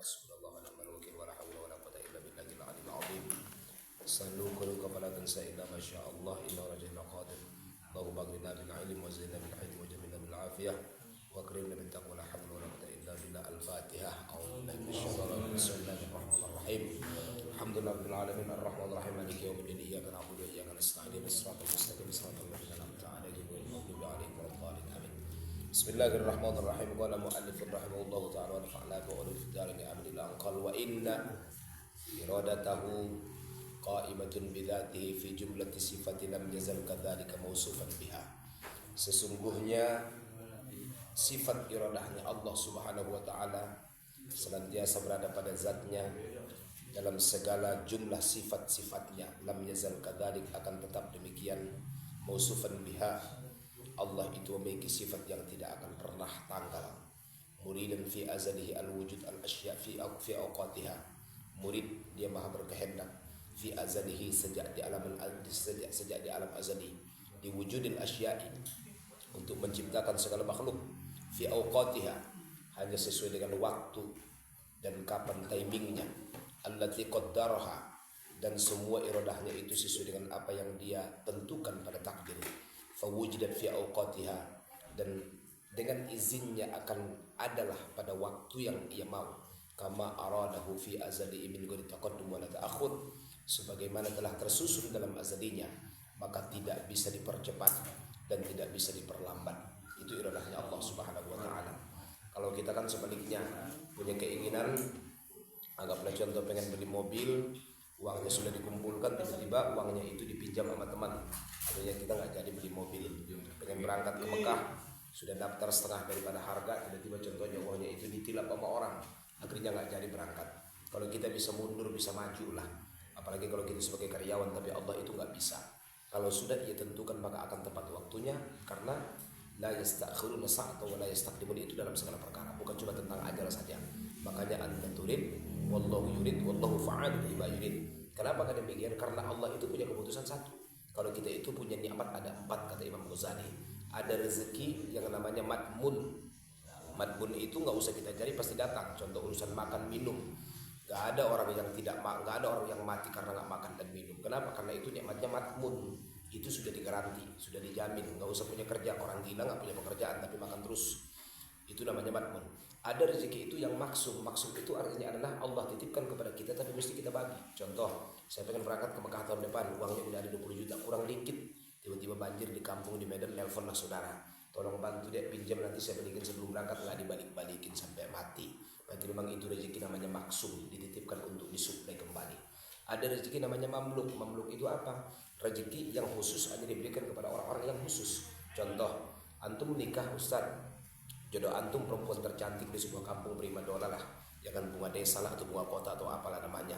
Hasbunallahu wa ni'mal wakil wa la hawla wa la quwwata illa billahil aliyyil azim. Sallu kulluka fala tansa illa ma syaa Allah inna rajulun qadir. Allahumma aghnina bil ilmi wa zidna bil hilmi wa jamilna bil afiyah wa akrimna bit taqwa la hawla wa la quwwata illa billah. Al-Fatihah. A'udzu billahi minasyaitonir rajim. Bismillahirrahmanirrahim. Alhamdulillahil alamin arrahmanir rahim maliki yaumiddin iyyaka na'budu wa iyyaka nasta'in ihdinas siratal mustaqim siratal ladzina an'amta 'alaihim ghairil maghdubi 'alaihim waladdallin amin. Bismillahirrahmanirrahim. Qala mu'allifun rahimahullahu ta'ala wa nafa'na bi ulumid darin amin al-anqal wa inna iradatahu qa'imatun bi dzatihi fi jumlati sifati lam yazal kadzalika mausufan biha. Sesungguhnya sifat iradahnya Allah Subhanahu wa taala senantiasa berada pada zatnya dalam segala jumlah sifat-sifatnya. Lam yazal kadzalik, akan tetap demikian. Mausufan biha, Allah itu memiliki sifat yang tidak akan pernah tanggal. Muridan fi azalihi al-wujud al-asya fi awqatiha. Murid, dia maha berkehendak. Fi azalihi, sejak di alam azali, di wujudil asya'i, untuk menciptakan segala makhluk. Fi awqatiha, hanya sesuai dengan waktu dan kapan timingnya. Allati qaddaraha, dan semua iradahnya itu sesuai dengan apa yang dia tentukan pada takdir. Fawujidat fi awqatiha, dan dengan izinnya akan adalah pada waktu yang ia mau. Kama aradahu fi azali min ghairi taqaddum wa la ta'akhud, sebagaimana telah tersusun dalam azalinya, maka tidak bisa dipercepat dan tidak bisa diperlambat. Itu iradahnya Allah Subhanahu wa taala. Kalau kita kan sebaliknya, punya keinginan, anggaplah contoh pengen beli mobil, uangnya sudah dikumpulkan, tiba-tiba uangnya itu dipinjam sama teman. Akhirnya kita nggak jadi beli mobil. Pengen berangkat ke Mekah, sudah daftar setengah daripada harga, tiba-tiba contohnya uangnya itu ditilap sama orang, akhirnya nggak jadi berangkat. Kalau kita bisa mundur, bisa maju lah. Apalagi kalau kita sebagai karyawan, tapi Allah itu nggak bisa. Kalau sudah dia tentukan, maka akan tepat waktunya, karena la yastakhiruna sa'atan wa la yastaqdimun, itu dalam segala perkara, bukan cuma tentang ajal saja. Makanya anta turid wallahu yurid wallahu fa'alu lima yurid. Kenapa kan demikian? Karena Allah itu punya keputusan satu. Kalau kita itu punya nikmat ada 4, kata Imam Ghazali. Ada rezeki yang namanya matmun. Matmun itu nggak usah kita cari, pasti datang. Contoh urusan makan minum, nggak ada orang yang nggak ada orang yang mati karena nggak makan dan minum. Kenapa? Karena itu nikmatnya matmun. Itu sudah digaranti, sudah dijamin. Nggak usah punya kerja. Orang gila nggak punya pekerjaan tapi makan terus. Itu namanya matmun. Ada rezeki itu yang maksum. Maksum itu artinya adalah Allah titipkan kepada kita tapi mesti kita bagi. Contoh, saya pengen berangkat ke Mekah tahun depan, uangnya udah ada 20 juta, kurang dikit. Tiba-tiba banjir di kampung di Medan, nelpon lah saudara, tolong bantu deh, pinjam, nanti saya balikin sebelum berangkat. Nggak dibalik-balikin sampai mati. Berarti memang itu rezeki namanya maksum, dititipkan untuk disuplai kembali. Ada rezeki namanya mamluk. Mamluk itu apa? Rezeki yang khusus hanya diberikan kepada orang-orang yang khusus. Contoh, antum nikah ustaz, jodoh antum perempuan tercantik di sebuah kampung prima dona lah, ya kan, bunga desa lah atau bunga kota atau apalah namanya.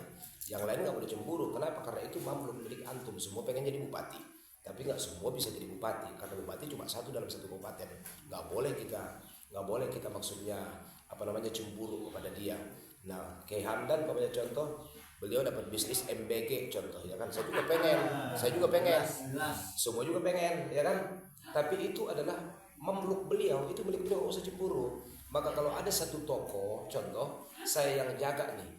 Yang lain nggak boleh cemburu. Kenapa? Karena itu mamluk milik antum. Semua pengen jadi bupati, tapi nggak semua bisa jadi bupati, karena bupati cuma satu dalam satu kabupaten. Nggak boleh kita maksudnya cemburu kepada dia. Nah, Kiai Hamdan namanya contoh, beliau dapat bisnis MBG contoh, ya kan, saya juga pengen, semua juga pengen, ya kan. Tapi itu adalah memluk beliau, itu milik beliau, nggak usah cemburu. Maka kalau ada satu toko, contoh saya yang jaga nih,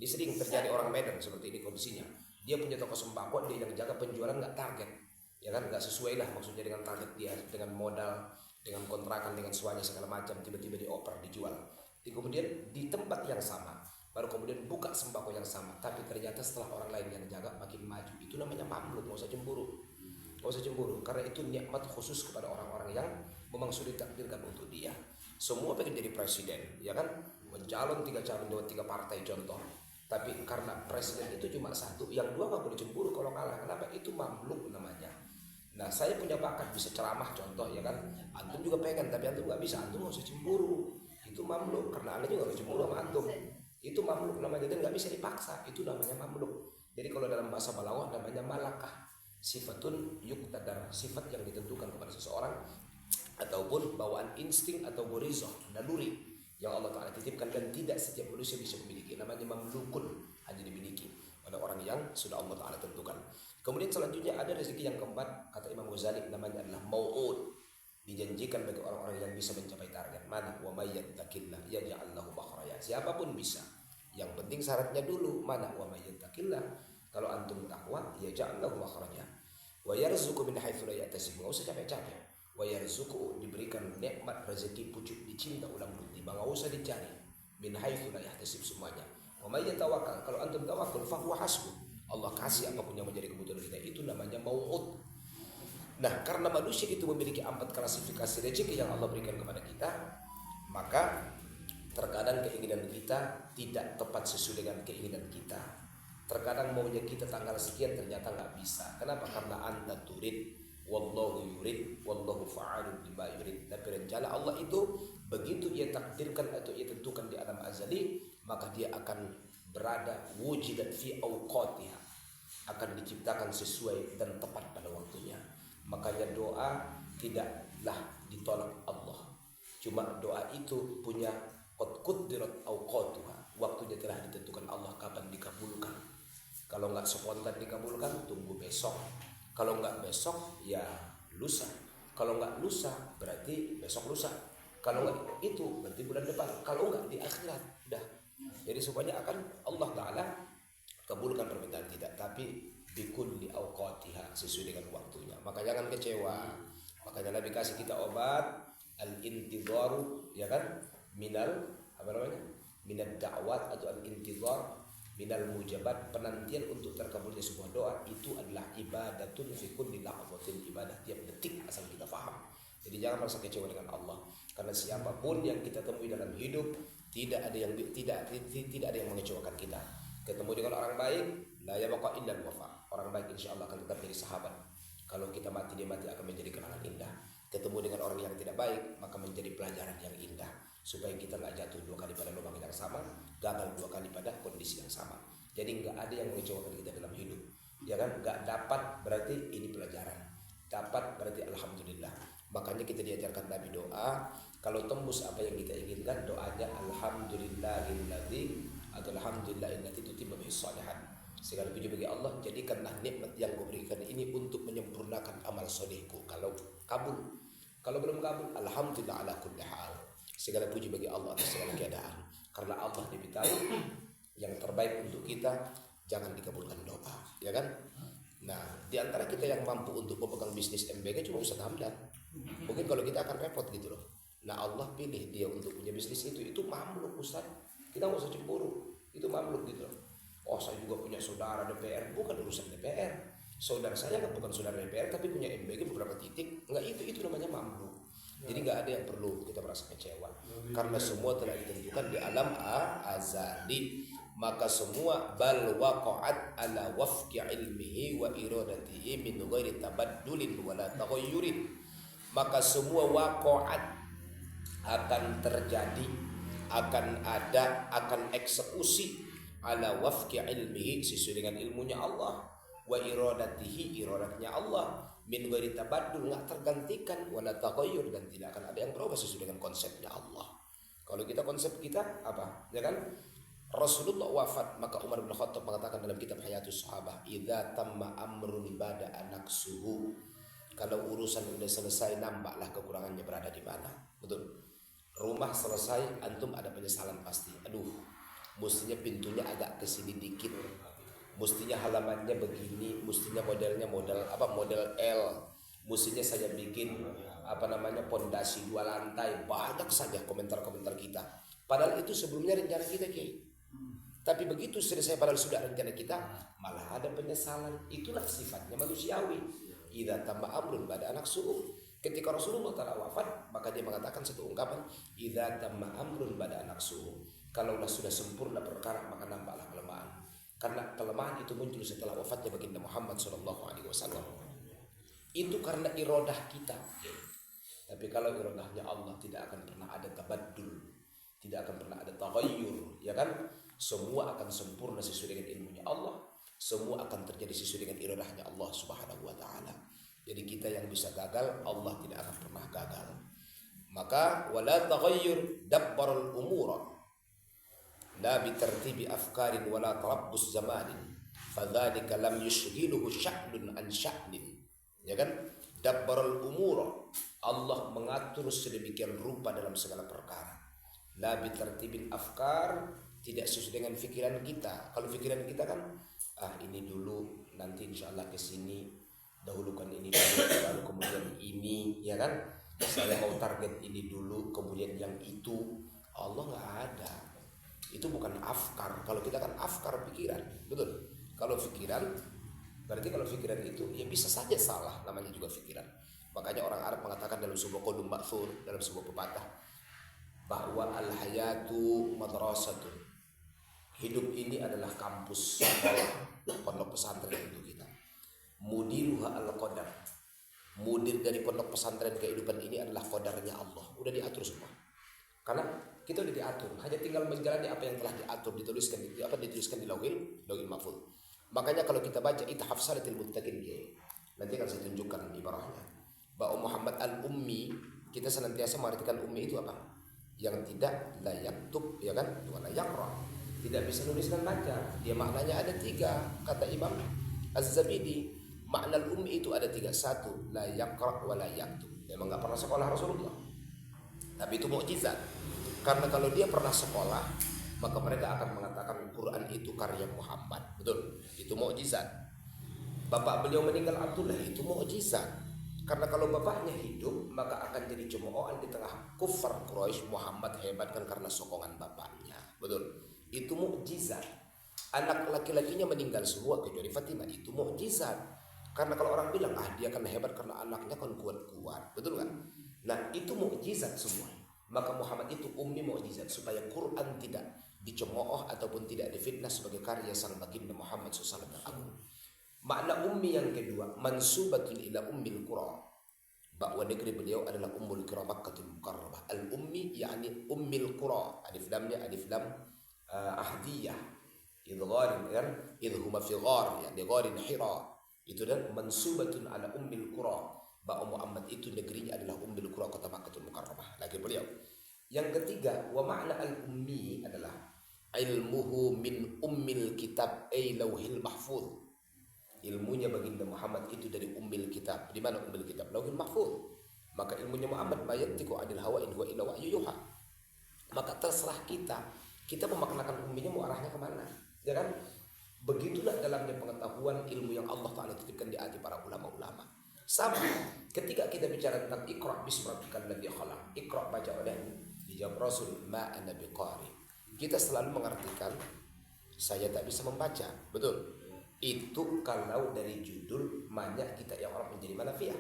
ini sering terjadi orang Medan seperti ini kondisinya. Dia punya toko sembako, dia yang jaga penjualan nggak target, ya kan, nggak sesuai lah maksudnya dengan target dia, dengan modal, dengan kontrakan, dengan semuanya segala macam, tiba-tiba dioper, dijual. Kemudian di tempat yang sama, baru kemudian buka sembako yang sama, tapi ternyata setelah orang lain yang jaga makin maju. Itu namanya mamluk, nggak usah cemburu, karena itu nikmat khusus kepada orang-orang yang memang sudah ditakdirkan untuk dia. Semua pengen jadi presiden, ya kan, mencalon 3 calon lewat 3 partai contoh, tapi karena presiden itu cuma satu, yang 2 nggak boleh cemburu kalau kalah. Kenapa? Itu mamluk namanya. Nah, saya punya bakat bisa ceramah contoh, ya kan, antum juga pengen tapi antum nggak bisa, antum nggak usah cemburu. Itu mamluk, karena anda juga nggak cemburu sama antum. Itu mamluk namanya, dan nggak bisa dipaksa. Itu namanya mamluk. Jadi kalau dalam bahasa Balaghah namanya malakah, sifatun yuqtadar, sifat yang ditentukan kepada seseorang, ataupun bawaan insting atau gorizah, naluri yang Allah Ta'ala titipkan, dan tidak setiap manusia bisa memiliki. Namanya mamlukun, hanya dimiliki oleh orang yang sudah Allah Ta'ala tentukan. Kemudian selanjutnya ada rezeki yang keempat, kata Imam Ghazali, namanya adalah mau'ud, dijanjikan bagi orang-orang yang bisa mencapai target. Mana? Wa may yattaqillah yaj'al lahu makhraja. Siapapun bisa. Yang penting syaratnya dulu mana? Wa may yattaqillah. Kalau antum takwa, yaj'al lahu makhraja. Wa yarzuqhu min haitsu la yahtasib. Enggak usah capek-capek. Wa yarzuqhu, diberikan nikmat rezeki pucuk dicinta ulang putih. Enggak usah dicari. Min haitsu la yahtasib semuanya. Wa may yatawakkal, kalau antum tawakkul fa huwa hasbuh. Allah kasih apapun yang menjadi kebutuhan kita, itu namanya mau'ud. Nah, karena manusia itu memiliki 4 klasifikasi rezeki yang Allah berikan kepada kita, maka terkadang keinginan kita tidak tepat sesuai dengan keinginan kita. Terkadang maunya kita tanggal sekian ternyata nggak bisa. Kenapa? Karena anta turid, wallahu yurid, wallahu fa'alun lima yurid. Tapi rencana Allah itu begitu ia takdirkan atau ia tentukan di alam azali, maka dia akan berada wujidat fi awqatiha, akan diciptakan sesuai dan tepat pada waktunya. Makanya doa tidaklah ditolak Allah. Cuma doa itu punya qad quddirat awqatuha, waktunya telah ditentukan Allah kapan dikabulkan. Kalau nggak spontan dikabulkan, tunggu besok. Kalau nggak besok, ya lusa. Kalau nggak lusa, berarti besok lusa. Kalau nggak itu, berarti bulan depan. Kalau nggak di akhirat, udah. Jadi semuanya akan Allah Ta'ala kabulkan permintaan kita, tapi bikulli awqatiha, sesuai dengan waktunya. Maka jangan kecewa. Makanya Nabi kasih kita obat al-intidharu, ya kan? Minal minad da'wat atau al-intidhar minal mujabat, penantian untuk terkabulnya sebuah doa itu adalah ibadatun fi kulli lahzatin, ibadah tiap detik asal kita paham. Jadi jangan merasa kecewa dengan Allah, karena siapapun yang kita temui dalam hidup tidak ada yang mengecewakan kita. Ketemu dengan orang baik, la yabqa illa al-wafa. Orang baik insya Allah akan tetap jadi sahabat. Kalau kita mati, dia mati akan menjadi kenangan indah. Ketemu dengan orang yang tidak baik, maka menjadi pelajaran yang indah, supaya kita nggak jatuh 2 kali pada lubang yang sama, gagal 2 kali pada kondisi yang sama. Jadi nggak ada yang mengecewakan kita dalam hidup, ya kan? Nggak dapat berarti ini pelajaran, dapat berarti alhamdulillah. Makanya kita diajarkan Nabi doa, kalau tembus apa yang kita inginkan, doanya alhamdulillahilladzi atau alhamdulillahillati tutimmu bis shalihat. Segala puji bagi Allah, jadikanlah nikmat yang Kau berikan ini untuk menyempurnakan amal solehku. Kalau kabul, kalau belum kabul, alhamdulillah ala kulli hal. Segala puji bagi Allah atas segala keadaan. Karena Allah lebih tahu yang terbaik untuk kita, jangan dikabulkan doa, ya kan? Nah, di antara kita yang mampu untuk memegang bisnis MBG cuma Ustaz Hamdan. Mungkin kalau kita akan repot gitu loh. Nah, Allah pilih dia untuk punya bisnis itu makhluk Ustaz. Kita nggak usah cemburu, itu makhluk gitu loh. Oh, saya juga punya saudara DPR, bukan urusan DPR. Saudara saya kan bukan saudara DPR tapi punya MBG beberapa titik. Enggak, itu namanya makhluk. Jadi nggak ada yang perlu kita merasa kecewa, karena semua telah ditentukan di alam azali. Maka semua bal waqa'at ala wafqi ilmihi wa iradatihi min ghairi tabaddulin wala taghayyurin. Maka semua waqa'at akan terjadi, akan ada, akan eksekusi ala wafqi ilmihi, sesuai dengan ilmunya Allah, wa iradatihi, iradatnya Allah, min ghairi tabaddul, enggak tergantikan, wala taghayyur, dan tidak akan ada yang berubah sesuai dengan konsepnya Allah. Kalau kita konsep kita apa? Ya kan? Rasulullah wafat, maka Umar bin Khattab mengatakan dalam kitab Hayatus Sahabah, idza tamma amrun bada anaksuhu. Kalau urusan udah selesai, nampaklah kekurangannya berada di mana. Betul. Rumah selesai, antum ada penyesalan pasti. Aduh, mestinya pintunya agak kesini dikit, mestinya halamannya begini, mestinya modelnya model L, mestinya saya bikin pondasi 2 lantai. Banyak saja komentar-komentar kita, padahal itu sebelumnya rencana kita, Kiai. Tapi begitu selesai padahal sudah rencana kita, malah ada penyesalan. Itulah sifatnya manusiawi. Idza tamma amrun bada anaksuhu. Ketika Rasulullah telah wafat, maka dia mengatakan satu ungkapan, idza tamma amrun bada anaksuhu. Kalaulah sudah sempurna perkara, maka nampaklah kelemahan. Karena kelemahan itu muncul setelah wafatnya baginda Muhammad SAW. Itu karena iradah kita. Tapi kalau iradahnya Allah, tidak akan pernah ada tabaddul, tidak akan pernah ada taghayyur, ya kan? Semua akan sempurna sesuai dengan ilmunya Allah. Semua akan terjadi sesuai dengan iradahnya Allah Subhanahu wa taala. Jadi kita yang bisa gagal, Allah tidak akan pernah gagal. Maka wala taghayyur dabbarul umura la bitartibi afkarin wala tarabbus zamanin fadzalika lam yushghiluhu sya'nun an sya'nin. Ya kan? Dabbarul umura, Allah mengatur sedemikian rupa dalam segala perkara. La bitartibil afkar, tidak sesuai dengan pikiran kita. Kalau pikiran kita kan ini dulu, nanti insya Allah kesini, dahulukan ini dulu, baru kemudian ini, ya kan? Saya mau target ini dulu, kemudian yang itu. Allah nggak ada. Itu bukan afkar. Kalau kita kan afkar pikiran, betul. Kalau pikiran, berarti kalau pikiran itu ya bisa saja salah, namanya juga pikiran. Makanya orang Arab mengatakan dalam sebuah qadum ma'thur, dalam sebuah pepatah, bahwa al-hayatu madrasatun. Hidup ini adalah kampus sekolah, pondok pesantren untuk kita. Mudiruha al-qadar. Mudir dari pondok pesantren kehidupan ini adalah qadarnya Allah. Udah diatur semua. Karena kita udah diatur, hanya tinggal menjalani apa yang telah diatur, dituliskan di lauhil mahfuz. Makanya kalau kita baca Ithaf Salatil Muttaqin, nanti akan saya tunjukkan ibarahnya. Bahwa Muhammad al-Ummi, kita senantiasa mengartikan ummi itu apa? Yang tidak la yaktub, ya kan? Wa la yaqra. Tidak bisa nulis dan baca. Dia maknanya ada 3, kata Imam Az-Zabidi. Makna al-ummi itu ada 3. 1, la yaqra wa la yaktub. Memang enggak pernah sekolah Rasulullah. Tapi itu mukjizat. Karena kalau dia pernah sekolah, maka mereka akan mengatakan Quran itu karya Muhammad. Betul? Itu mukjizat. Bapak beliau meninggal Abdullah, itu mukjizat. Karena kalau bapaknya hidup, maka akan jadi cemoohan di tengah kufar Quraisy. Muhammad hebat kan karena sokongan bapaknya. Betul? Itu mukjizat. Anak laki-lakinya meninggal semua kecuali Fatimah, itu mukjizat. Karena kalau orang bilang dia kan hebat karena anaknya kan kuat-kuat, betul kan? Nah, itu mukjizat semua. Maka Muhammad itu ummi mukjizat, supaya Quran tidak dicemooh ataupun tidak difitnah sebagai karya sang baginda Muhammad SAW yang agung. Makna ummi yang kedua, mansubatun ila ummil qura. Bahwa negeri beliau adalah ummul qura Makkahul Mukarramah. Al-ummi yakni ummil qura. Alif lamnya alif lam ahdiyah. Idgharin kan idhuma fi ghar, ya di gharin Hira. Itu dan mansubatun ala ummil qura. Bahwa Muhammad itu negerinya adalah ummil qura, kota Makkahul Mukarramah. Lagi beliau. Yang ketiga, wa makna al-ummi adalah ilmuhu min ummil kitab ay lauhil mahfuz. Ilmunya baginda Muhammad itu dari ummil kitab. Di mana ummil kitab? Lauhil mahfuz. Maka ilmunya Muhammad mayantiqu anil hawa in huwa illa wahyu yuha. Maka terserah kita. Kita memaknakan umminya mau arahnya kemana? Ya kan? Begitulah dalamnya pengetahuan ilmu yang Allah Ta'ala titipkan di hati para ulama-ulama. Sama ketika kita bicara tentang Iqra bismi rabbikal ladzi khalaq. Iqra, baca olehmu. Dijawab Rasul, ma ana biqari. Kita selalu mengartikan saya tak bisa membaca. Betul? Itu kalau dari judul banyak kita yang orang menjadi manafiah.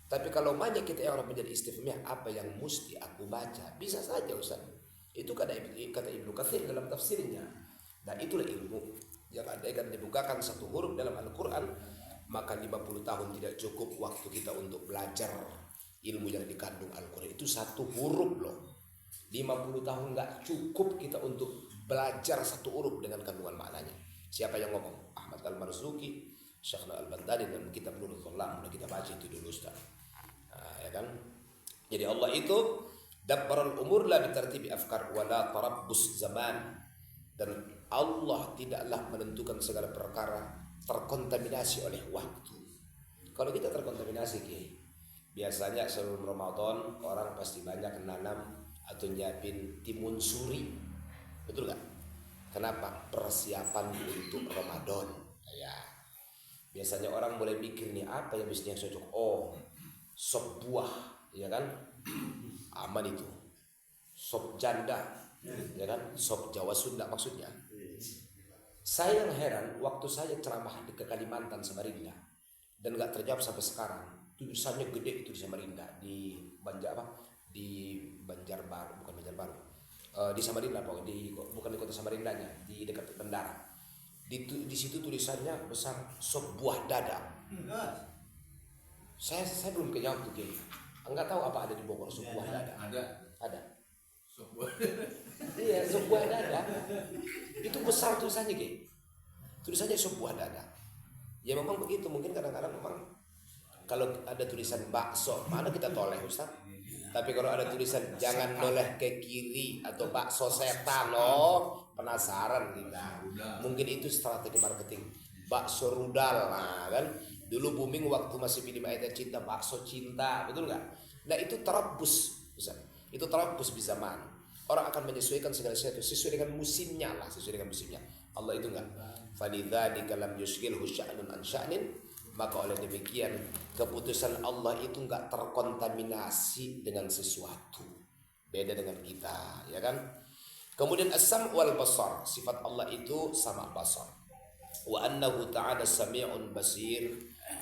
Tapi kalau banyak kita yang orang menjadi istifhamiyah, apa yang mesti aku baca? Bisa saja Ustaz. Itu kata Ibnu Katsir dalam tafsirnya. Dan itulah ilmu yang andaikan dibukakan satu huruf dalam Al-Quran, maka 50 tahun tidak cukup waktu kita untuk belajar ilmu yang dikandung Al-Quran. Itu satu huruf loh. 50 tahun nggak cukup kita untuk belajar satu huruf dengan kandungan maknanya. Siapa yang ngomong? Ahmad Al-Marzuki, Syekhna Al-Bandari, dan kitab Nurul Thulam. Udah kita baca itu dulu Ustaz. Ya kan? Jadi Allah itu dabbarul umur la bitartibi afkar wala tarabbus zaman. Dan Allah tidaklah menentukan segala perkara terkontaminasi oleh waktu. Kalau kita terkontaminasi, biasanya sebelum Ramadan orang pasti banyak nanam atau nyiapin timun suri. Betul gak? Kenapa? Persiapan untuk Ramadan. Ya. Biasanya orang mulai mikir nih apa yang bisnis yang cocok. Oh, sop buah, ya kan? Aman itu. Sop janda, ya kan? Sop Jawa Sunda maksudnya. Saya yang heran waktu saya ceramah di Kalimantan Samarinda dan nggak terjawab sampai sekarang. Tulisannya gede itu di Samarinda, di Banjarbaru, bukan Banjarbaru. Di Samarinda, bukan di kota Samarindanya, di dekat Bendara. Di situ tulisannya besar sop buah dada. Saya belum kejawab tuh Kiai. Enggak tahu apa ada di Bogor sop buah dada. Ada. Sop buah. Iya, sop buah dada. Itu besar tulisannya Kiai. Tulisannya sop buah dada. Ya memang begitu, mungkin kadang-kadang memang kalau ada tulisan bakso, mana kita toleh Ustaz? Tapi kalau ada tulisan jangan noleh ke kiri atau bakso setan, penasaran kita. Mungkin itu strategi marketing. Bakso rudal, nah kan. Dulu booming waktu masih film ayat cinta, bakso cinta, betul nggak? Nah itu terabus, Ustaz. Itu terabus di zaman. Orang akan menyesuaikan segala sesuatu sesuai dengan musimnya lah, sesuai dengan musimnya. Allah itu enggak. Falidzalika lam yushghilhu sya'nun an sya'nin, maka oleh demikian keputusan Allah itu enggak terkontaminasi dengan sesuatu. Beda dengan kita, ya kan? Kemudian as-sam' wal basar, sifat Allah itu sama basar. Wa annahu ta'ala sami'un basir,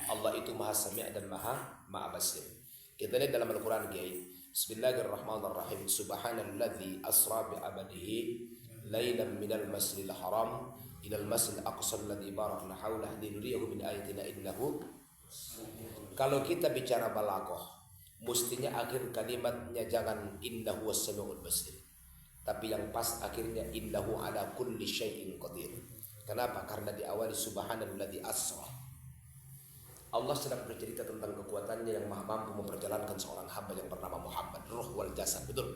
Allah itu maha sami' dan maha basir. Kita lihat dalam Al-Quran, Kiai. Bismillahirrahmanirrahim. Subhanalladzi asra bi 'abdihi lailan minal masjidil haram ilal masjidil aqsa alladzi barakna haulahu linuriyahu min ayatina innahu. Kalau kita bicara balaghah, mestinya akhir kalimatnya jangan innahu was-sami'ul basir, tapi yang pas akhirnya innahu ala kulli syai'in qadir. Kenapa? Karena diawali subhanalladzi asra. Allah sedang bercerita tentang kekuatannya yang maha mampu memperjalankan seorang hamba yang bernama Muhammad, ruh wal jasad, betul.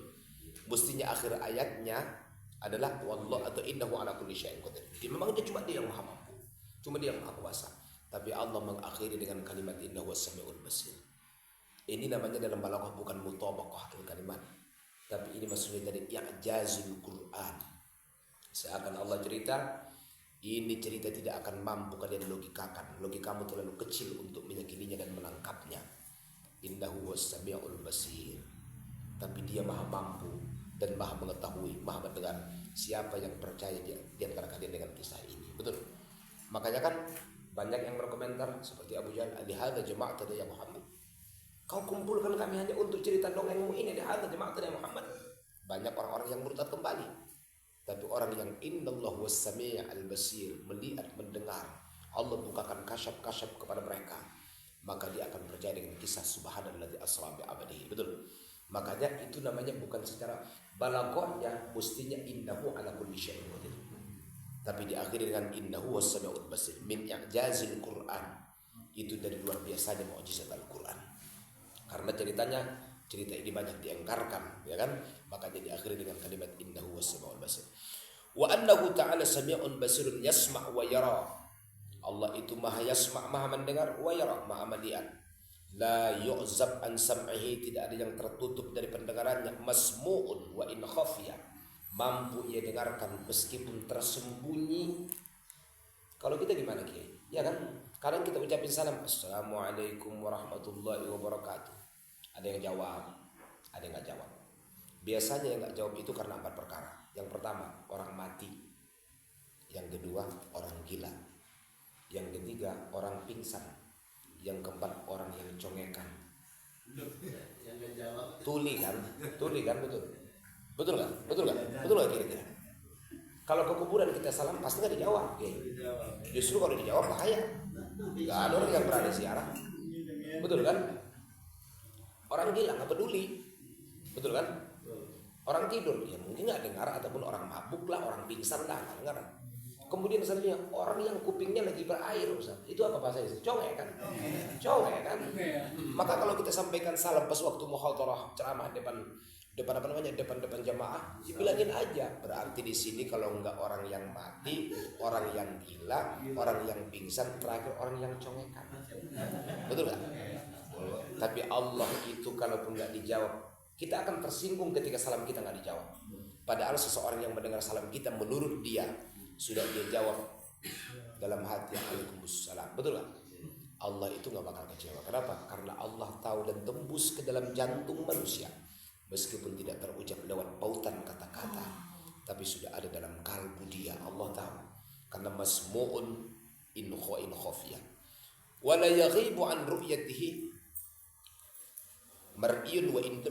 Mestinya akhir ayatnya adalah wallahu atau innahu ala kulli syai'in qadir. Jadi memang dia yang maha mampu, cuma dia yang maha kuasa. Tapi Allah mengakhiri dengan kalimat innahu was-sami'ul basir. Ini namanya dalam balaghah bukan mutabaqah kalimat, tapi ini maksudnya dari i'jazul Quran. Seakan Allah cerita, ini cerita tidak akan mampu kalian logikakan. Logikamu terlalu kecil untuk meyakininya dan menangkapnya. Innahu was-sami'ul basir. Tapi dia maha mampu dan maha mengetahui, maha mendengar siapa yang percaya di antara kalian dengan kisah ini. Betul. Makanya kan banyak yang berkomentar seperti Abu Jahal, "Alihada jama'ata ya Muhammad." Kau kumpulkan kami hanya untuk cerita dongengmu ini, "Alihada jama'ata ya Muhammad." Banyak orang-orang yang murtad kembali. Tapi orang yang innallahu was-sami' al-basir, melihat, mendengar, Allah bukakan kasyaf-kasyaf kepada mereka, maka dia akan percaya dengan kisah subhanalladzi asra bi 'abdihi. Betul. Makanya itu namanya bukan secara balaghahnya mestinya innahu ala kulli syai'in qadir, tapi diakhiri dengan innahu was-sami'ul basir. Min i'jazil Quran, itu dari luar biasanya mukjizat Al-Quran. Karena cerita ini banyak diengkarkan, ya kan? Makanya diakhiri dengan kalimat innahu was-sami'ul basir. Wa annahu ta'ala sami'un basirun yasma' wa yara. Allah itu maha yasma', maha mendengar, wa yara, maha melihat. La yu'zab an sam'ihi, tidak ada yang tertutup dari pendengarannya. Masmu'un wa in khafiya, mampu ia dengarkan meskipun tersembunyi. Kalau kita gimana, Kiai? Ya kan? Kadang kita ucapin salam, assalamualaikum warahmatullahi wabarakatuh. Ada yang jawab, ada yang nggak jawab. Biasanya yang nggak jawab itu karena 4 perkara. Yang pertama, orang mati. Yang kedua, orang gila. Yang ketiga, orang pingsan. Yang keempat, orang yang congekan. Tuli kan, betul. Betul kan? Betul kira-kira. Kalau ke kuburan kita salam pasti nggak dijawab. Justru kalau dijawab bahaya. Nggak ada orang yang berani ziarah. Betul kan? Orang gila nggak peduli, betul kan? Orang tidur ya mungkin nggak dengar, ataupun orang mabuk lah, orang pingsan lah nggak dengar. Kemudian selanjutnya orang yang kupingnya lagi berair, Ustaz. Itu apa bahasanya? Congek kan? Maka kalau kita sampaikan salam pas waktu muhadharah ceramah depan jamaah, dibilangin aja. Berarti di sini kalau nggak orang yang mati, orang yang gila, orang yang pingsan, terakhir orang yang congekan. Betul nggak? Tapi Allah itu kalaupun nggak dijawab, kita akan tersinggung ketika salam kita nggak dijawab. Padahal seseorang yang mendengar salam kita, menurut dia sudah dia jawab dalam hati, Waalaikumsalam. Betul nggak? Allah itu nggak bakal kecewa. Kenapa? Karena Allah tahu dan tembus ke dalam jantung manusia, meskipun tidak terucap lewat pautan kata-kata, tapi sudah ada dalam kalbu dia. Allah tahu. Karena masmu'un in khafiyah, wala yaghibu an ru'yatihi mar'iyun wa in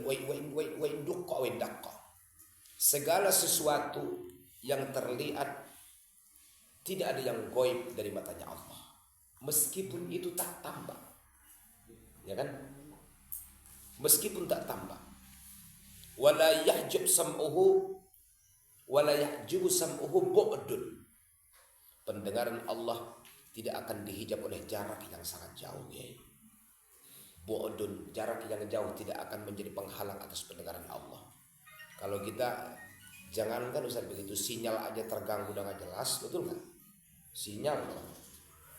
daqqa. Segala sesuatu yang terlihat tidak ada yang gaib dari matanya Allah, meskipun itu tak tambah, ya kan? Meskipun tak tambah. Wala yahjub sam'uhu wala yahjubu sam'uhu bu'dun. Pendengaran Allah tidak akan dihijab oleh jarak yang sangat jauh, ya. Bu'dun, jarak yang jauh tidak akan menjadi penghalang atas pendengaran Allah. Kalau kita jangankan Ustaz begitu, sinyal aja terganggu dengan jelas, betul nggak? Sinyal,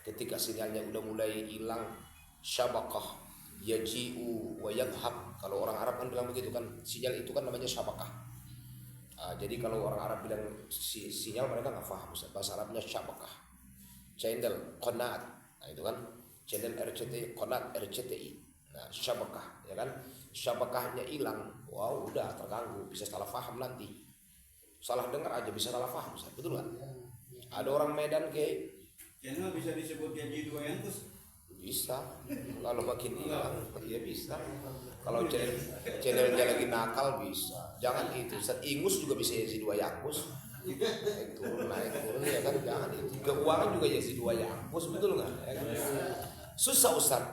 ketika sinyalnya udah mulai hilang, syabakah yaji'u wa yadhhab. Kalau orang Arab kan bilang begitu kan, sinyal itu kan namanya syabakah. Jadi kalau orang Arab bilang sinyal, mereka nggak paham. Bahasa Arabnya syabakah, channel, qanaat. Nah itu kan channel RCTI, qanaat RCTI. Nah syabakah, ya kan, syabakahnya hilang, wow udah terganggu, bisa salah paham nanti, salah dengar aja bisa salah paham, betul nggak? Ada orang Medan kayak channel bisa disebut gaji 2 yang terus bisa, kalau makin hilang ya bisa. Kalau channelnya lagi nakal bisa, jangan itu. Ingus juga bisa jadi 2 yangkus, naik turun ya kan, jangan itu. Keuangan juga jadi 2 yangkus, betul nggak? Ya kan? Susah Ustaz.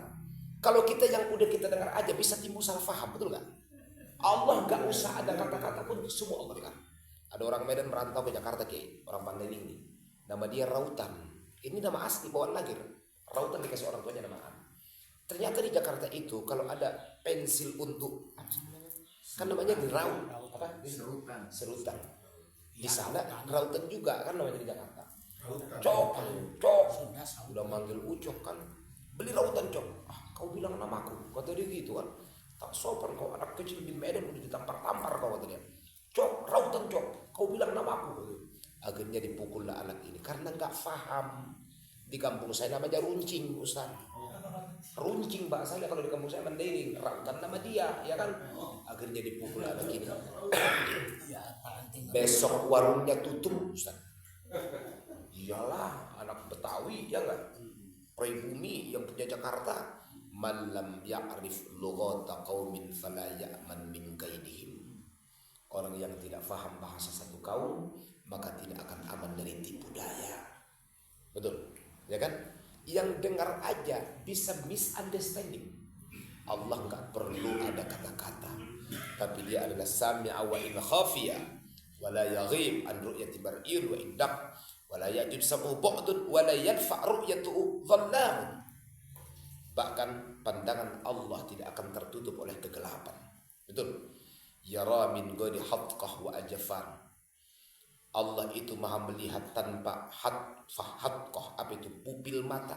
Kalau kita yang udah kita dengar aja bisa timbul salah paham, betul nggak? Allah nggak usah ada kata-kata pun, semua Allah dengar. Ada orang Medan merantau ke Jakarta kayak orang Pandai Tinggi, nama dia Rautan. Ini nama asli bawaan lahir. Rautan dikasih orang tuanya nama An. Ternyata di Jakarta itu kalau ada pensil untuk kan namanya diraut, apa? Serutan. Di sana Rautan juga kan namanya di Jakarta. Cok, udah manggil Ucok kan, beli Rautan Cok. Kau bilang namaku, kata dia gitu kan. Tak sopan kau, anak kecil di Medan udah ditampar-tampar kau, kata dia. Cok, Rautan Cok, kau bilang namaku. Akhirnya dipukul lah anak ini karena nggak paham. Di kampung saya namanya runcing, Ustaz. Runcing bahasanya kalau di kampung saya Mandailing, Rautan nama dia, ya kan. Akhirnya dipukul anak ini. Besok warungnya tutup, Ustaz. Iyalah, anak Betawi, ya enggak? Pribumi yang punya Jakarta. Man lam ya'rif lughata qaumin fala ya'man min kaidihim. Orang yang tidak paham bahasa satu kaum maka tidak akan aman dari tipu daya. Betul, ya kan? Yang dengar aja bisa misunderstanding. Allah nggak perlu ada kata-kata, tapi dia adalah sami'a wa in khafiya wa la yaghib an ru'yati bar'in wa indaq wa la yajib sam'u bu'dun wa la yadfa' ru'yatu dhallamun. Bahkan pandangan Allah tidak akan tertutup oleh kegelapan. Betul. Yara min ghairi hatqah wa ajfan. Allah itu maha melihat tanpa hatqah, apa itu? Pupil mata.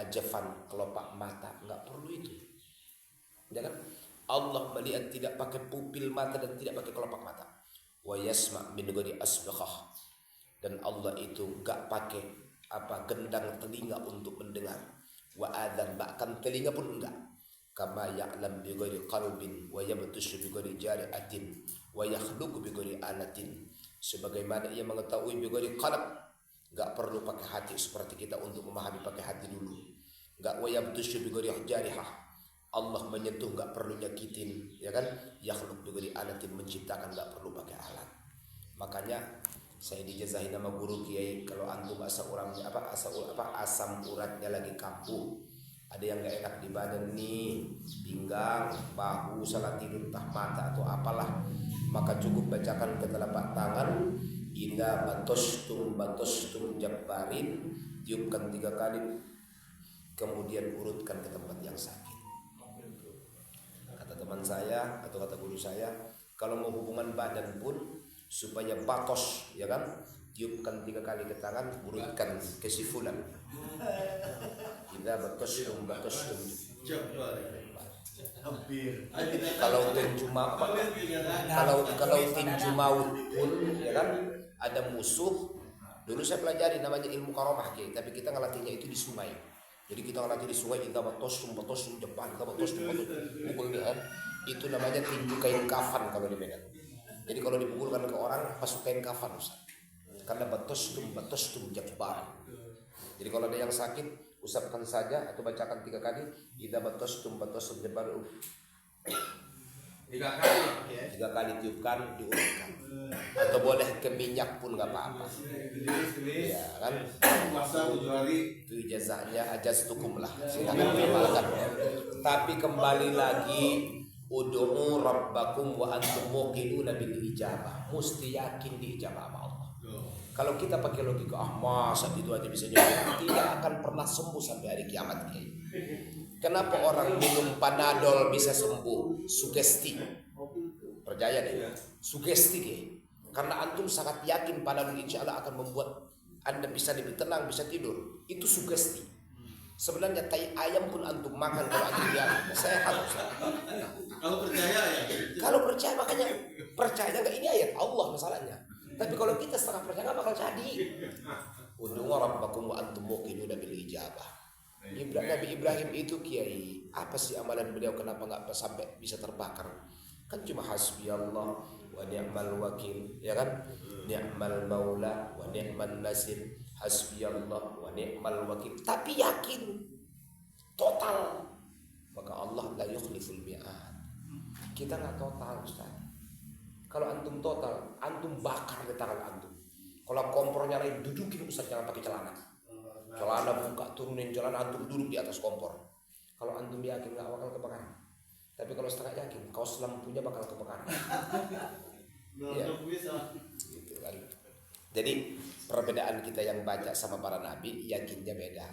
Ajfan, kelopak mata, enggak perlu itu. Ya kan? Allah melihat tidak pakai pupil mata dan tidak pakai kelopak mata. Wa yasma' min ghairi asbaqah. Dan Allah itu enggak pakai gendang telinga untuk mendengar. Wa adzan, bahkan telinga pun enggak. Kama ya'lam bi ghairi qalbin wa yabtushu bi ghairi jari'atin wa yakhluqu bi ghairi alatin. Sebagaimana ia mengetahui bi ghairi qalb, enggak perlu pakai hati seperti kita untuk memahami pakai hati dulu. Enggak, wa yabtushu bi ghairi jarihah. Allah menyentuh enggak perlu nyakitin, ya kan? Yakhluqu bi ghairi alatin, menciptakan enggak perlu pakai alat. Makanya saya dijazahin sama guru kiai, kalau antum asam uratnya lagi kambuh, ada yang gak enak di badan nih, pinggang, bahu, salah tidur, entah mata atau apalah, maka cukup bacakan ke telapak tangan, idza batostum jabbarin, tiupkan 3 kali, kemudian urutkan ke tempat yang sakit. Kata teman saya atau kata guru saya, kalau mau hubungan badan pun supaya batos, ya kan, tiupkan 3 kali ke tangan, urutkan ke sifulan. Idza batostum kalau tinju maut pun, ya kan, ada musuh. Dulu saya pelajari namanya ilmu karomah, tapi kita ngelatihnya itu di sungai. Jadi kita ngelatih di sungai, idza batostum Jepang, idza batostum pukul dia, itu namanya tinju kain kafan kalau di Medan. Jadi kalau dipukulkan ke orang masuk kain kafan, Ustaz. Karena batostum Jepang. Jadi kalau ada yang sakit, usapkan saja atau bacakan 3 kali, idza batostum Jepang. 3 kali tiupkan, diurutkan. Atau boleh ke minyak pun nggak apa-apa. Ya kan? Itu ijazahnya ajastukum lah. Silakan amalkan. Tapi kembali lagi, ud'u rabbakum wa antum muqinuna bil ijabah. Mesti yakin diijabah sama Allah. Kalau kita pakai logika, masa itu aja bisa jadi, tidak akan pernah sembuh sampai hari kiamat. Kenapa orang minum Panadol bisa sembuh? Sugesti. Percaya deh, sugesti. Karena antum sangat yakin Panadol insya Allah akan membuat Anda bisa lebih tenang, bisa tidur. Itu sugesti. Sebenarnya tai ayam pun antum makan kalau antum yakin sehat. Kalau percaya ya. Kalau percaya, makanya percaya nggak, ini ayat Allah masalahnya. Tapi kalau kita setengah percaya nggak bakal jadi. Ud'u rabbakum wa antum muqinuna bil ijabah. Nabi Ibrahim itu kiai, apa sih amalan beliau, kenapa nggak sampai bisa terbakar? Kan cuma hasbiyallah wa ni'mal wakil, ya kan? Ni'mal maula wa ni'man nasir, hasbiyallah wa ni'mal wakil. Tapi yakin total, maka Allah la yukhliful mi'ad. Kita nggak total, Ustaz. Kalau antum total, antum bakar di tangan antum. Kalau kompornya lain, dudukin Ustaz, jangan pakai celana. Celana buka, turunin celana, antum duduk di atas kompor. Kalau antum yakin nggak bakal kebakaran. Tapi kalau setengah yakin, kaos lampunya bakal kebakaran. Ya, gitu kan. Jadi perbedaan kita yang baca sama para nabi, yakinnya beda.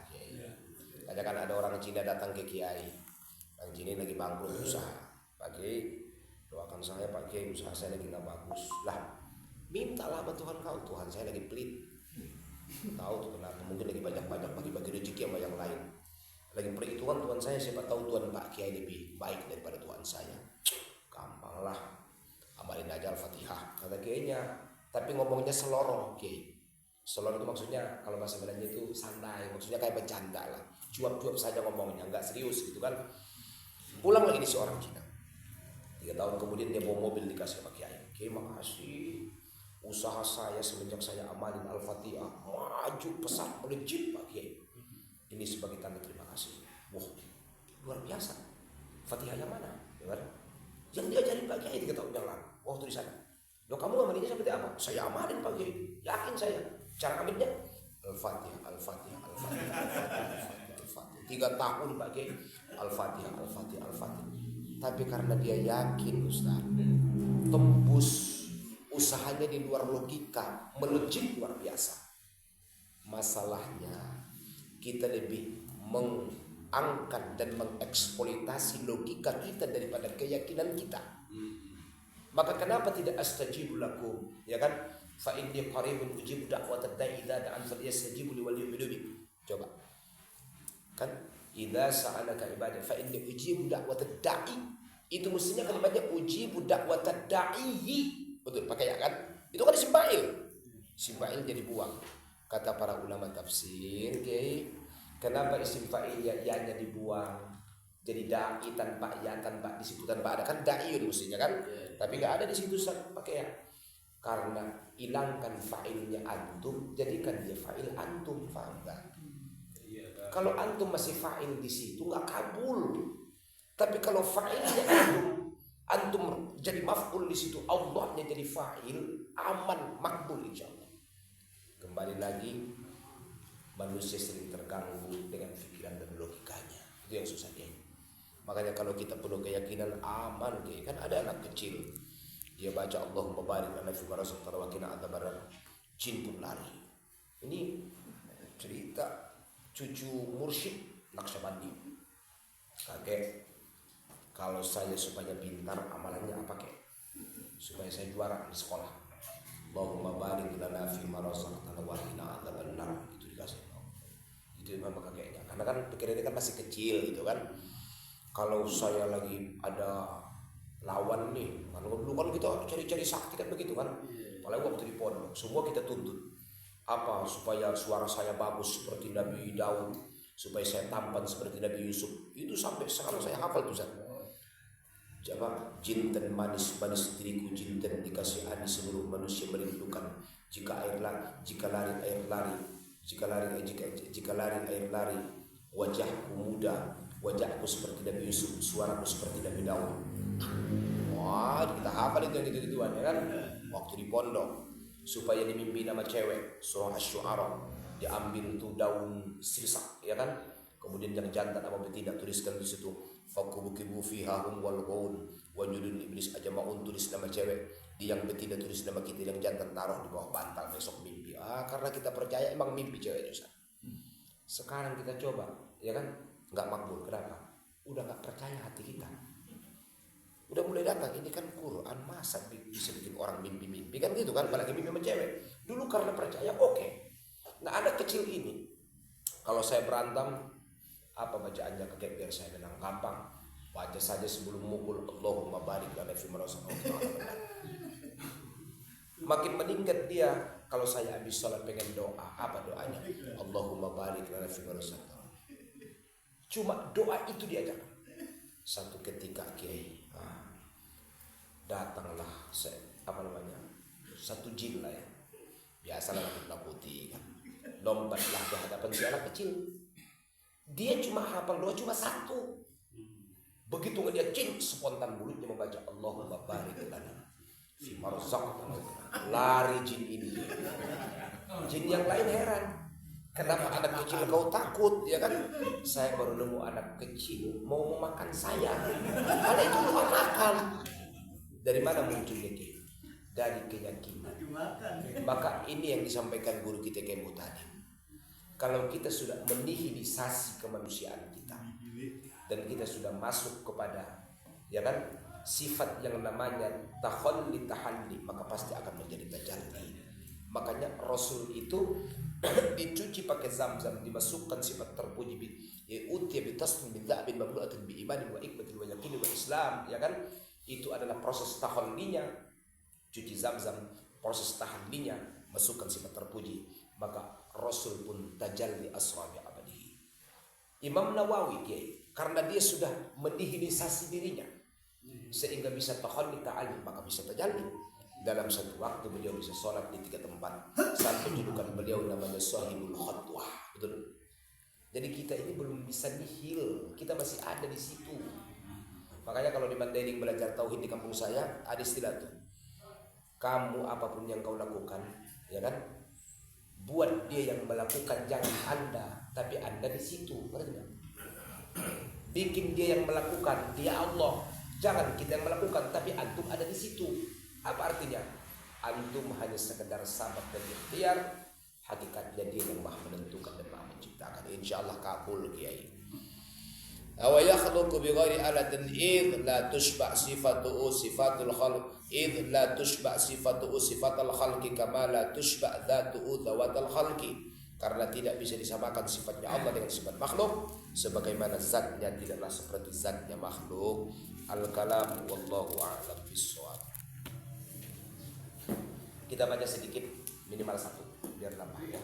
Kadang kan ada orang Cina datang ke kiai, orang Cina lagi bangkrut usaha, Pak Kiai doakan saya Pak Kiai, usaha saya lagi nggak bagus. Lah, mintalah sama Tuhan kau, Tuhan saya lagi pelit. Tahu tuh kenapa? Mungkin lagi banyak-banyak bagi-bagi rezeki sama yang lain. Lagi perhitungan Tuhan saya, siapa tahu Tuhan Pak Kiai lebih baik daripada Tuhan saya. Gampang lah, amalin aja Al-Fatihah kata kiainya. Tapi ngomongnya seloroh Kiai. Seloroh itu maksudnya kalau bahasa Belanda itu santai, maksudnya kayak bercanda lah, cuap-cuap saja ngomongnya, nggak serius gitu kan. Pulang lagi si orang Cina. 3 tahun kemudian dia bawa mobil dikasih sama Kiai. Kiai makasih, usaha saya semenjak saya amalin Al-Fatihah maju pesat melejit Pak Kiai. Ini sebagai tanda terima kasih. Wah, luar biasa. Fatihah yang mana? Ya kan? Yang diajarin Pak Kiai 3 tahun yang lalu waktu di sana. Loh, kamu amalinnya seperti apa? Saya amalin Pak Kiai. Yakin saya. Cara amalnya Al-Fatihah, Al-Fatihah, Al-Fatihah, Al-Fatihah, Al-Fatihah. 3 tahun Pak Kiai. Al-Fatihah, Al-Fatihah, Al-Fatihah. Tapi karena dia yakin Ustaz, tembus usahanya di luar logika, melejit luar biasa. Masalahnya kita lebih mengangkat dan mengeksploitasi logika kita daripada keyakinan kita. Maka kenapa tidak astajibu lakum, ya kan? Fa inni qaribun ujibu da'watad da'i idza da'an falyastajibu li wal yu'minu bi. Coba. Kan idza sa'alaka ibadi fa inni ujibu da'watad da'i. Itu mestinya kalimatnya ujibu da'watad da'i. Betul, pakai ya kan? Itu kan isim fa'il. Isim fa'il jadi buang. Kata para ulama tafsir, okay, kenapa isim fa'il ya-nya dibuang? Jadi da'i tanpa ya, tanpa di situ tanpa ada, kan da'i mestinya kan? Tapi enggak ada di situ pakai ya. Karena hilangkan fa'ilnya antum, jadikan dia fa'il antum, paham enggak? Kalau antum masih fa'il di situ enggak kabul. Tapi kalau fa'ilnya antum jadi maf'ul di situ, Allahnya jadi fa'il, aman, makbul insyaallah. Kembali lagi, manusia sering terganggu dengan pikiran dan logikanya. Itu yang susah ya. Makanya kalau kita penuh keyakinan aman, kan ada anak kecil dia baca Allahumma barik lana fi ma razaqtana wa qina adzabannar, jin pun lari. Ini cerita cucu mursyid Naqsyabandi. Kakek, kalau saya supaya pintar amalannya apa kek? Supaya saya juara di sekolah. Allahumma barik lana fi ma razaqtana wa qina adzabannar, itu dikasih. Itu memang kakeknya. Karena kan pikirannya kan masih kecil gitu kan. Kalau saya lagi ada lawan nih, kalau dulu kan kita cari-cari sakti kan begitu kan. Apalagi waktu di pondok, semua kita tuntut. Apa? Supaya suara saya bagus seperti Nabi Daud, supaya saya tampan seperti Nabi Yusuf. Itu sampai sekarang saya hafal tuh. Jawab, jinten manis diriku, jinten dikasih anis seluruh manusia merindukan. Jika lari air lari, wajahku muda, wajahku seperti Nabi Yusuf, suaraku seperti Nabi Daud. Wah, kita hafal itu yang gitu-gituan ya kan? Waktu di pondok, supaya dimimpi nama cewek, surah Asy-Syu'ara, diambil tuh daun sirsak ya kan? Kemudian yang jantan apa betina tuliskan di situ, fakubukibu fiha hum wal ghaun wa judul iblis ajma'un, tulis nama cewek, di yang betina tulis nama kita, yang jantan taruh di bawah bantal, besok mimpi. Karena kita percaya emang mimpi cewek itu. Sekarang kita coba ya kan? Nggak makbul. Kenapa? Udah nggak percaya hati kita. Udah mulai datang, ini kan Quran, masa bisa bikin orang mimpi-mimpi kan gitu kan, apalagi mimpi sama cewek. Dulu karena percaya oke. Nah anak kecil ini, kalau saya berantem, apa bacaannya kakek biar saya menang, gampang. Baca saja sebelum mukul, Allahumma barik lana fima razaqtana. Makin meningkat dia. Kalau saya habis sholat pengen doa, apa doanya? Allahumma barik lana fima razaqtana. Cuma doa itu diajarkan. Satu ketika Kiai, datanglah satu jin lah ya, biasalah nakut-nakuti kan, lombatlah ke hadapan si anak kecil. Dia cuma hafal doa cuma satu. Begitu dia cing, spontan mulutnya membaca Allahumma barik lana fima razaqtana. Lari jin ini. Jin yang lain heran, kenapa anak kecil kau takut, ya kan? Saya baru nemu anak kecil mau memakan saya. Karena itu bukan makan. Dari mana munculnya Ki? Dari keyakinan. Maka ini yang disampaikan guru kita Kiai tadi. Kalau kita sudah menihilisasi kemanusiaan kita dan kita sudah masuk kepada, ya kan, sifat yang namanya tahalli, maka pasti akan menjadi tajalli. Makanya Rasul itu dicuci pakai Zam-Zam, dimasukkan sifat terpuji utiya bi tasmin min dha'bin mamlu'atin bi imanin wa ikmatin wa yaqinin wa Islam, ya kan? Itu adalah proses tahallinya, cuci Zam-Zam, proses tahallinya masukkan sifat terpuji, maka Rasul pun tajalli asrabi abadihi. Imam Nawawi karena dia sudah menihilisasi dirinya sehingga bisa tahalli ta'ali, maka bisa tajalli. Dalam satu waktu beliau bisa sholat di 3 tempat. Sampai julukan beliau namanya Sahibul Khatwah. Betul. Jadi kita ini belum bisa nihil, kita masih ada di situ. Makanya kalau di Mandailing belajar tauhid di kampung saya ada istilah tuh. Kamu apapun yang kau lakukan, ya kan? Buat dia yang melakukan, jangan Anda, tapi Anda di situ. Bikin dia yang melakukan, dia Allah. Jangan kita yang melakukan, tapi antum ada di situ. Apa artinya? Antum hanya sekedar sabab dan ikhtiar, hakikatnya dia yang maha menentukan dan maha menciptakan. Insyaallah kabul Kiai. Aw yakhluqu bi ghairi aladin id la tushba' sifatuhu sifatul khalq id la tushba' sifatuhu sifatul khalqi kama la tushba' dzatuhu dzawatul khalqi. Karena tidak bisa disamakan sifatnya Allah dengan sifat makhluk, sebagaimana zatnya tidaklah seperti zatnya makhluk. Al-kalam wallahu a'lam bissawab. Kita baca sedikit, minimal 1 biar nambah ya.